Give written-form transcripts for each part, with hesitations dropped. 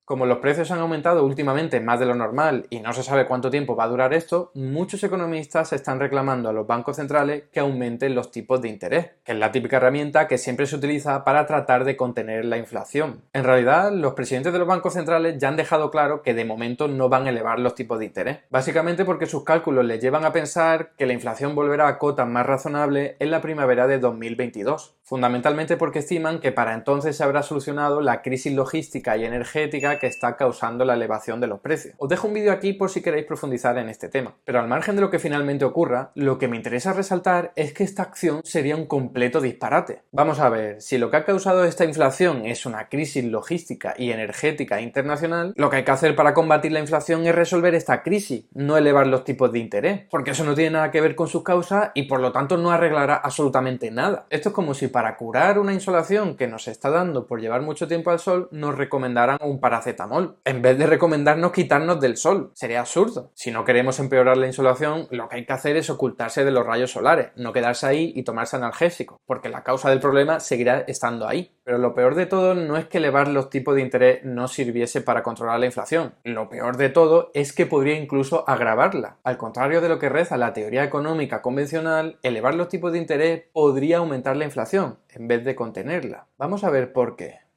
Como los precios han aumentado últimamente más de lo normal y no se sabe cuánto tiempo va a durar esto, muchos economistas están reclamando a los bancos centrales que aumenten los tipos de interés, que es la típica herramienta que siempre se utiliza para tratar de contener la inflación. En realidad, los presidentes de los bancos centrales ya han dejado claro que de momento no van a elevar los tipos de interés, básicamente porque sus cálculos les llevan a pensar que la inflación volverá a cotas más razonables en la primavera de 2022, fundamentalmente porque estiman que para entonces se habrá solucionado la crisis logística y energética que está causando la elevación de los precios. Os dejo un vídeo aquí por si queréis profundizar en este tema. Pero al margen de lo que finalmente ocurra, lo que me interesa resaltar es que esta acción sería un completo disparate. Vamos a ver, si lo que ha causado esta inflación es una crisis logística y energética internacional, lo que hay que hacer para combatir la inflación es resolver esta crisis, no elevar los tipos de interés, porque eso no tiene nada que ver con sus causas y por lo tanto no arreglará absolutamente nada. Esto es como si para curar una insolación que nos está dando por llevar mucho tiempo al sol nos recomendaran un paracetamol, en vez de recomendarnos quitarnos del sol. Sería absurdo. Si no queremos empeorar la insolación, lo que hay que hacer es ocultarse de los rayos solares, no quedarse ahí y tomarse analgésicos, porque la causa del problema seguirá estando ahí. Pero lo peor de todo no es que elevar los tipos de interés no sirviese para controlar la inflación. Lo peor de todo es que podría incluso agravarla. Al contrario de lo que reza la teoría económica convencional, elevar los tipos de interés podría aumentar la inflación, en vez de contenerla. Vamos a ver por qué.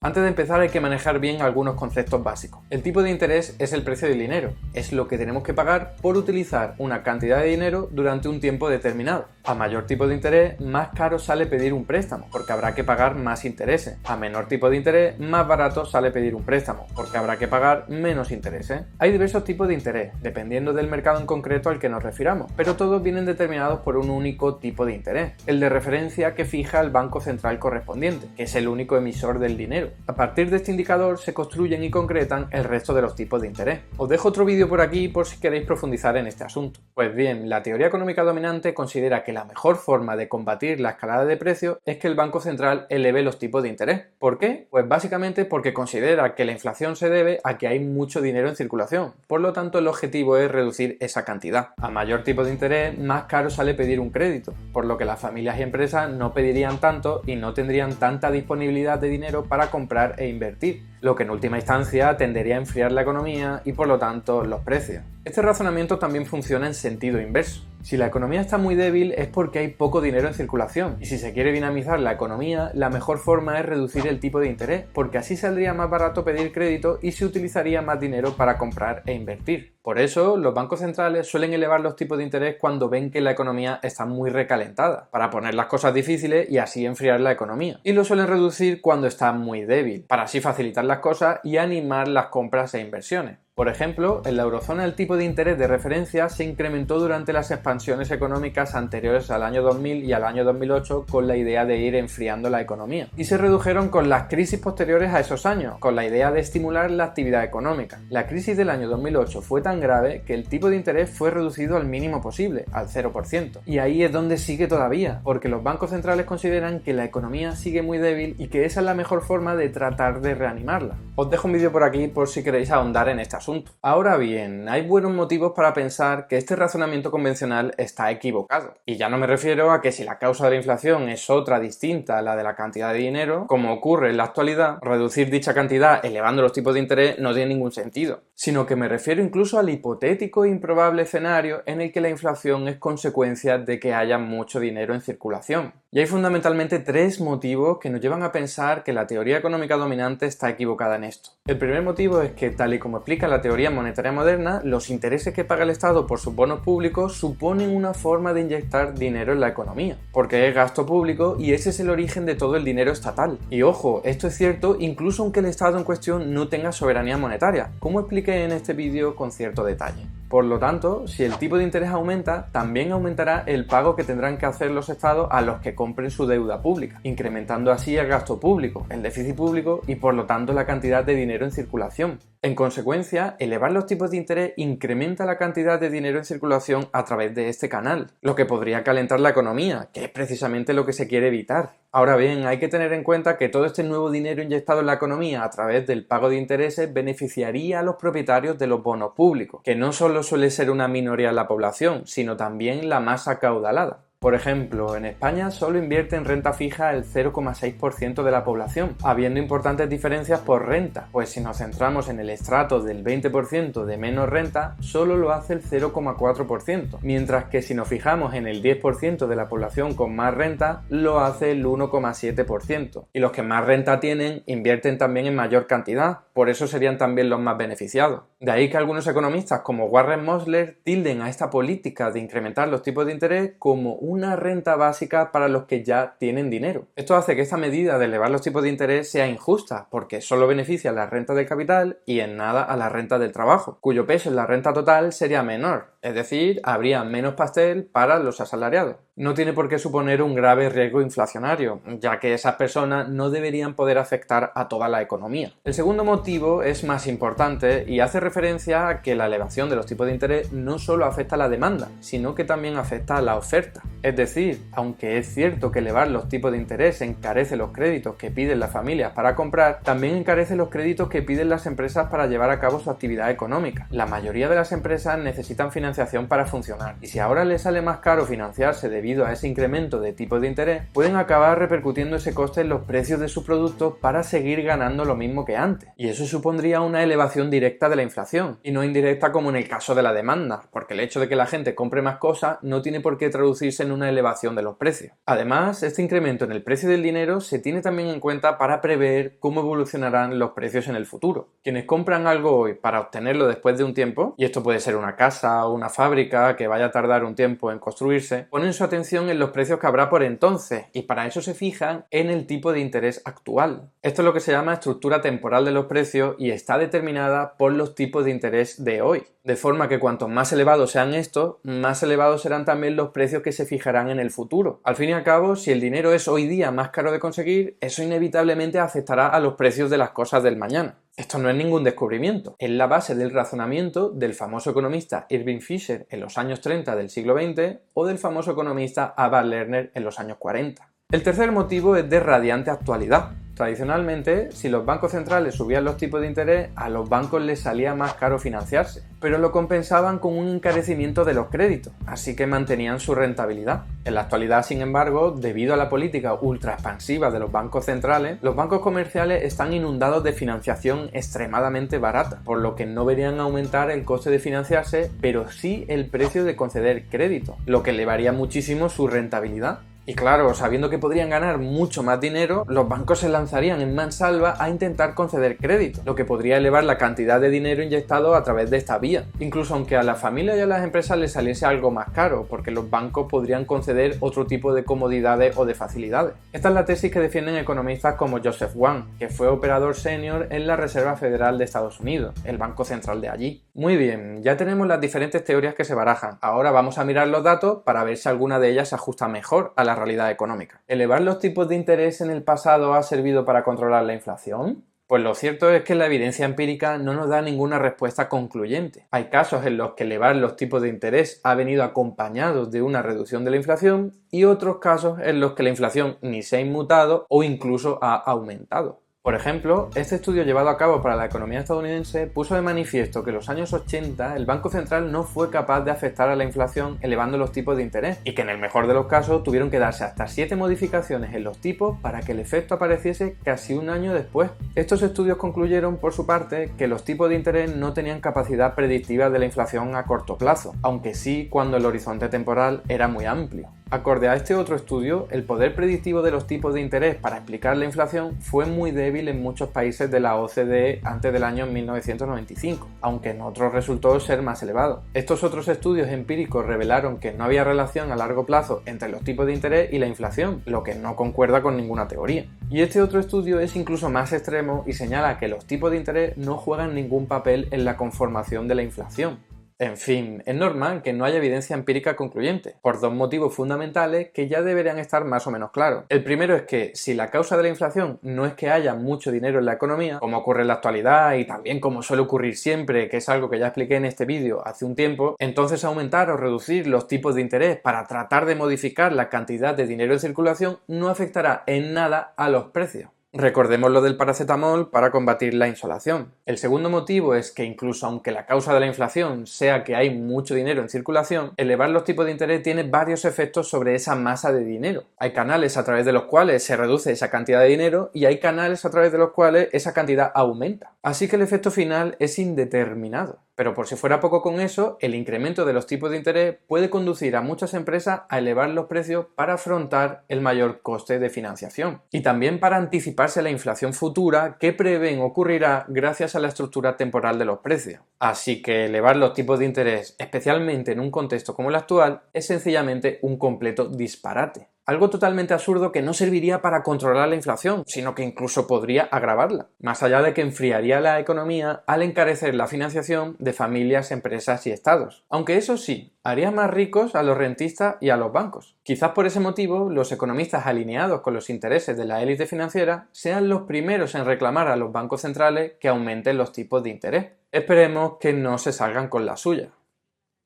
Antes de empezar hay que manejar bien algunos conceptos básicos. El tipo de interés es el precio del dinero, es lo que tenemos que pagar por utilizar una cantidad de dinero durante un tiempo determinado. A mayor tipo de interés, más caro sale pedir un préstamo, porque habrá que pagar más intereses. A menor tipo de interés, más barato sale pedir un préstamo, porque habrá que pagar menos intereses. Hay diversos tipos de interés, dependiendo del mercado en concreto al que nos refiramos, pero todos vienen determinados por un único tipo de interés, el de referencia que fija el banco central correspondiente, que es el único emisor del dinero. A partir de este indicador se construyen y concretan el resto de los tipos de interés. Os dejo otro vídeo por aquí por si queréis profundizar en este asunto. Pues bien, la teoría económica dominante considera que la mejor forma de combatir la escalada de precios es que el Banco Central eleve los tipos de interés. ¿Por qué? Pues básicamente porque considera que la inflación se debe a que hay mucho dinero en circulación. Por lo tanto, el objetivo es reducir esa cantidad. A mayor tipo de interés, más caro sale pedir un crédito, por lo que las familias y empresas no pedirían tanto y no tendrían tanta disponibilidad de dinero para comprar e invertir, lo que en última instancia tendería a enfriar la economía y por lo tanto los precios. Este razonamiento también funciona en sentido inverso. Si la economía está muy débil es porque hay poco dinero en circulación, y si se quiere dinamizar la economía, la mejor forma es reducir el tipo de interés, porque así saldría más barato pedir crédito y se utilizaría más dinero para comprar e invertir. Por eso, los bancos centrales suelen elevar los tipos de interés cuando ven que la economía está muy recalentada, para poner las cosas difíciles y así enfriar la economía. Y lo suelen reducir cuando está muy débil, para así facilitar las cosas y animar las compras e inversiones. Por ejemplo, en la eurozona el tipo de interés de referencia se incrementó durante las expansiones económicas anteriores al año 2000 y al año 2008 con la idea de ir enfriando la economía. Y se redujeron con las crisis posteriores a esos años, con la idea de estimular la actividad económica. La crisis del año 2008 fue tan grave que el tipo de interés fue reducido al mínimo posible, al 0%. Y ahí es donde sigue todavía, porque los bancos centrales consideran que la economía sigue muy débil y que esa es la mejor forma de tratar de reanimarla. Os dejo un vídeo por aquí por si queréis ahondar en este asunto. Ahora bien, hay buenos motivos para pensar que este razonamiento convencional está equivocado. Y ya no me refiero a que si la causa de la inflación es otra distinta a la de la cantidad de dinero, como ocurre en la actualidad, reducir dicha cantidad elevando los tipos de interés no tiene ningún sentido, sino que me refiero incluso al hipotético e improbable escenario en el que la inflación es consecuencia de que haya mucho dinero en circulación. Y hay fundamentalmente tres motivos que nos llevan a pensar que la teoría económica dominante está equivocada en esto. El primer motivo es que, tal y como explica la teoría monetaria moderna, los intereses que paga el Estado por sus bonos públicos suponen una forma de inyectar dinero en la economía, porque es gasto público y ese es el origen de todo el dinero estatal. Y ojo, esto es cierto incluso aunque el Estado en cuestión no tenga soberanía monetaria, como expliqué en este vídeo con cierto detalle. Por lo tanto, si el tipo de interés aumenta, también aumentará el pago que tendrán que hacer los estados a los que compren su deuda pública, incrementando así el gasto público, el déficit público y por lo tanto la cantidad de dinero en circulación. En consecuencia, elevar los tipos de interés incrementa la cantidad de dinero en circulación a través de este canal, lo que podría calentar la economía, que es precisamente lo que se quiere evitar. Ahora bien, hay que tener en cuenta que todo este nuevo dinero inyectado en la economía a través del pago de intereses beneficiaría a los propietarios de los bonos públicos, que no solo suele ser una minoría en la población, sino también la más acaudalada. Por ejemplo, en España solo invierte en renta fija el 0,6% de la población, habiendo importantes diferencias por renta, pues si nos centramos en el estrato del 20% de menos renta, solo lo hace el 0,4%, mientras que si nos fijamos en el 10% de la población con más renta, lo hace el 1,7%. Y los que más renta tienen invierten también en mayor cantidad, por eso serían también los más beneficiados. De ahí que algunos economistas como Warren Mosler tilden a esta política de incrementar los tipos de interés como una renta básica para los que ya tienen dinero. Esto hace que esta medida de elevar los tipos de interés sea injusta, porque solo beneficia a la renta del capital y en nada a la renta del trabajo, cuyo peso en la renta total sería menor, es decir, habría menos pastel para los asalariados. No tiene por qué suponer un grave riesgo inflacionario, ya que esas personas no deberían poder afectar a toda la economía. El segundo motivo es más importante y hace referencia a que la elevación de los tipos de interés no solo afecta a la demanda, sino que también afecta a la oferta. Es decir, aunque es cierto que elevar los tipos de interés encarece los créditos que piden las familias para comprar, también encarece los créditos que piden las empresas para llevar a cabo su actividad económica. La mayoría de las empresas necesitan financiación para funcionar, y si ahora les sale más caro financiarse debido a ese incremento de tipos de interés, pueden acabar repercutiendo ese coste en los precios de sus productos para seguir ganando lo mismo que antes. Y eso supondría una elevación directa de la inflación, y no indirecta como en el caso de la demanda, porque el hecho de que la gente compre más cosas no tiene por qué traducirse en una elevación de los precios. Además, este incremento en el precio del dinero se tiene también en cuenta para prever cómo evolucionarán los precios en el futuro. Quienes compran algo hoy para obtenerlo después de un tiempo, y esto puede ser una casa o una fábrica que vaya a tardar un tiempo en construirse, ponen su atención en los precios que habrá por entonces y para eso se fijan en el tipo de interés actual. Esto es lo que se llama estructura temporal de los precios y está determinada por los tipos de interés de hoy. De forma que cuanto más elevados sean estos, más elevados serán también los precios que se fijarán en el futuro. Al fin y al cabo, si el dinero es hoy día más caro de conseguir, eso inevitablemente afectará a los precios de las cosas del mañana. Esto no es ningún descubrimiento, es la base del razonamiento del famoso economista Irving Fisher en los años 30 del siglo XX o del famoso economista Ava Lerner en los años 40. El tercer motivo es de radiante actualidad. Tradicionalmente, si los bancos centrales subían los tipos de interés, a los bancos les salía más caro financiarse, pero lo compensaban con un encarecimiento de los créditos, así que mantenían su rentabilidad. En la actualidad, sin embargo, debido a la política ultra expansiva de los bancos centrales, los bancos comerciales están inundados de financiación extremadamente barata, por lo que no verían aumentar el coste de financiarse, pero sí el precio de conceder crédito, lo que elevaría muchísimo su rentabilidad. Y claro, sabiendo que podrían ganar mucho más dinero, los bancos se lanzarían en mansalva a intentar conceder crédito, lo que podría elevar la cantidad de dinero inyectado a través de esta vía. Incluso aunque a las familias y a las empresas les saliese algo más caro, porque los bancos podrían conceder otro tipo de comodidades o de facilidades. Esta es la tesis que defienden economistas como Joseph Wang, que fue operador senior en la Reserva Federal de Estados Unidos, el banco central de allí. Muy bien, ya tenemos las diferentes teorías que se barajan. Ahora vamos a mirar los datos para ver si alguna de ellas se ajusta mejor a la realidad económica. ¿Elevar los tipos de interés en el pasado ha servido para controlar la inflación? Pues lo cierto es que la evidencia empírica no nos da ninguna respuesta concluyente. Hay casos en los que elevar los tipos de interés ha venido acompañado de una reducción de la inflación y otros casos en los que la inflación ni se ha inmutado o incluso ha aumentado. Por ejemplo, este estudio llevado a cabo para la economía estadounidense puso de manifiesto que en los años 80 el Banco Central no fue capaz de afectar a la inflación elevando los tipos de interés y que en el mejor de los casos tuvieron que darse hasta 7 modificaciones en los tipos para que el efecto apareciese casi un año después. Estos estudios concluyeron, por su parte, que los tipos de interés no tenían capacidad predictiva de la inflación a corto plazo, aunque sí cuando el horizonte temporal era muy amplio. Acorde a este otro estudio, el poder predictivo de los tipos de interés para explicar la inflación fue muy débil en muchos países de la OCDE antes del año 1995, aunque en otros resultó ser más elevado. Estos otros estudios empíricos revelaron que no había relación a largo plazo entre los tipos de interés y la inflación, lo que no concuerda con ninguna teoría. Y este otro estudio es incluso más extremo y señala que los tipos de interés no juegan ningún papel en la conformación de la inflación. En fin, es normal que no haya evidencia empírica concluyente, por dos motivos fundamentales que ya deberían estar más o menos claros. El primero es que si la causa de la inflación no es que haya mucho dinero en la economía, como ocurre en la actualidad y también como suele ocurrir siempre, que es algo que ya expliqué en este vídeo hace un tiempo, entonces aumentar o reducir los tipos de interés para tratar de modificar la cantidad de dinero en circulación no afectará en nada a los precios. Recordemos lo del paracetamol para combatir la insolación. El segundo motivo es que incluso aunque la causa de la inflación sea que hay mucho dinero en circulación, elevar los tipos de interés tiene varios efectos sobre esa masa de dinero. Hay canales a través de los cuales se reduce esa cantidad de dinero y hay canales a través de los cuales esa cantidad aumenta. Así que el efecto final es indeterminado. Pero por si fuera poco con eso, el incremento de los tipos de interés puede conducir a muchas empresas a elevar los precios para afrontar el mayor coste de financiación y también para anticiparse a la inflación futura que prevén ocurrirá gracias a la estructura temporal de los precios. Así que elevar los tipos de interés, especialmente en un contexto como el actual, es sencillamente un completo disparate. Algo totalmente absurdo que no serviría para controlar la inflación, sino que incluso podría agravarla, más allá de que enfriaría la economía al encarecer la financiación de familias, empresas y estados. Aunque eso sí, haría más ricos a los rentistas y a los bancos. Quizás por ese motivo, los economistas alineados con los intereses de la élite financiera sean los primeros en reclamar a los bancos centrales que aumenten los tipos de interés. Esperemos que no se salgan con la suya.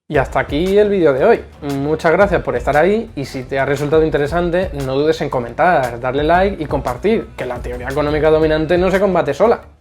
Y hasta aquí el vídeo de hoy. Muchas gracias por estar ahí y si te ha resultado interesante no dudes en comentar, darle like y compartir, que la teoría económica dominante no se combate sola.